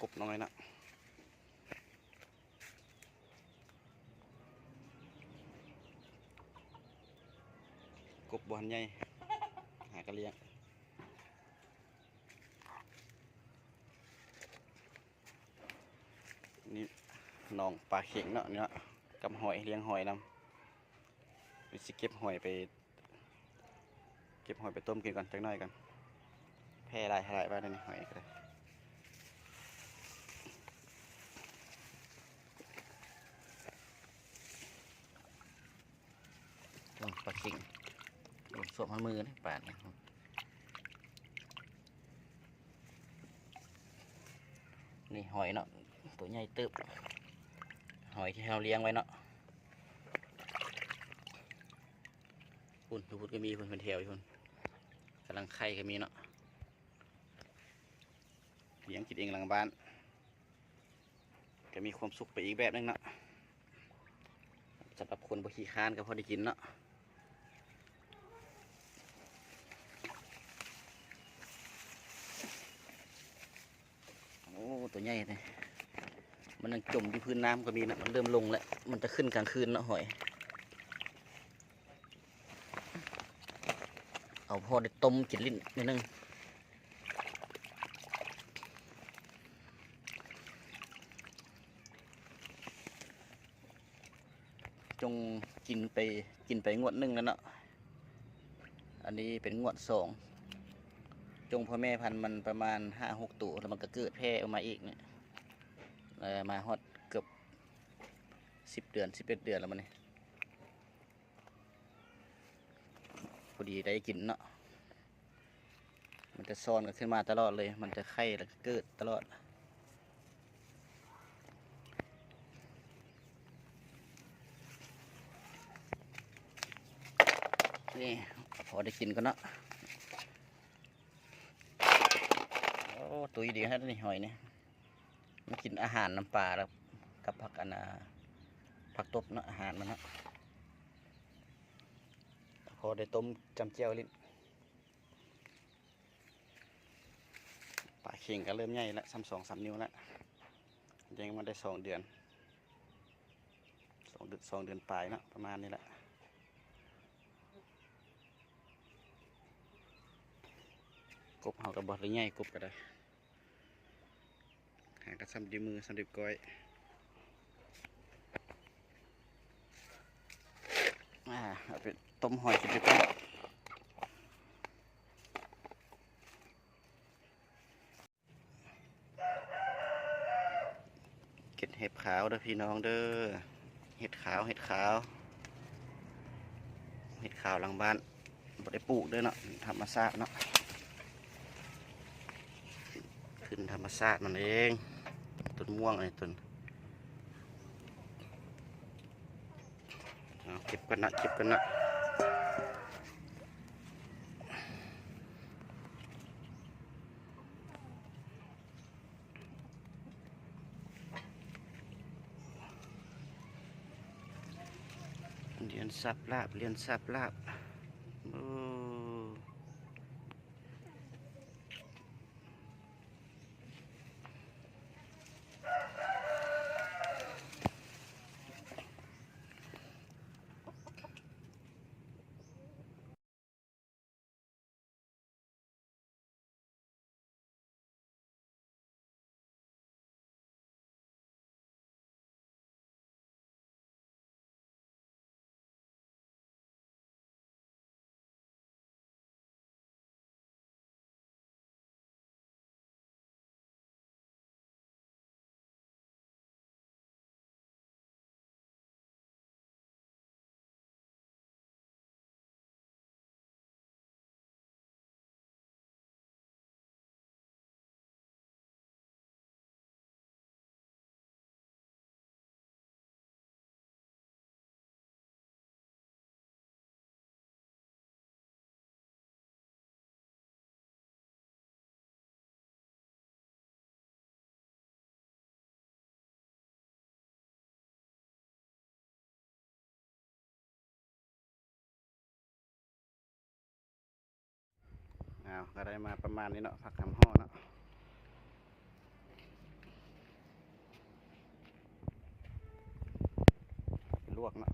กบน้อยนะกบบอนใหญ่หากระเลียงนี่น้องปลาเข็งเนาะเนาะกับหอยเลี้ยงหอยนำไปสิเก็บหอยไปต้มกินก่อนจักหน่อยกันแพร่ได้ไปได้หอยก็ได้ปลาเข็งสวมมือนี่ป่านนี่นี่หอยเนาะตัวใหญ่ตึบหอยที่เราเลี้ยงไว้เนาะคุณทุกคนก็มีคนเป็นแถวอยู่คนกำลังไข่ก็มีเนาะเลี้ยงกินเองหลังบ้านก็มีความสุขไปอีกแบบนึงเนาะสำหรับคนบ่ขี้ค้านก็พอได้กินเนาะโอ้ตัวใหญ่เลยมันยังจมที่พื้นน้ำก็มีนะมันเริ่มลงแล้วมันจะขึ้นกลางคืนเนาะหอยเอาพอได้ต้มกินลิ้นนิดนึงจงกินไปงวดหนึ่งแล้วเนาะอันนี้เป็นงวด2จงพ่อแม่พันธุ์มันประมาณ5-6 ตัวแล้วมันก็เกิดแพร่ออกมาอีกเนี่ยมาฮอดเกือบ10 เดือน11 เดือนแล้วมันนี่พอดีได้กินเนาะมันจะซ่อนกันขึ้นมาตลอดเลยมันจะไข่แล้วก็เกิดตลอดนี่พอได้กินกันเนาะโอ้ตัวดีฮะนี่หอยเนี่ยมันกินอาหารน้ำปลาแล้วกับผักผักตบเนาะอาหารมันเนาะพอได้ต้มจำเจียวลิ้นปลาเข่งก็เริ่มใหญ่แล้ว2-3 นิ้วแล้วยังมาได้2 เดือน2 เดือนปลายเนาะประมาณนี้แหละกบเฮากระบอกหรือใหญ่กบก็ได้หากระซ้ำดีมือซ้ำดีก้อยเอาไปต้มหอยกินดีกว่าเก็ดเห็ดขาวเด้อพี่น้องเด้อเห็ดขาวหลังบ้านบ่ได้ปลูกเด้อเนาะธรรมชาติเนาะขึ้นธรรมชาติมันเองต้นม่วงเลยต้นเก็บกันนะเรียนสับลาบโอ้ก็ได้มาประมาณนี้เนาะผักทำห่อเนาะ วกเนาะ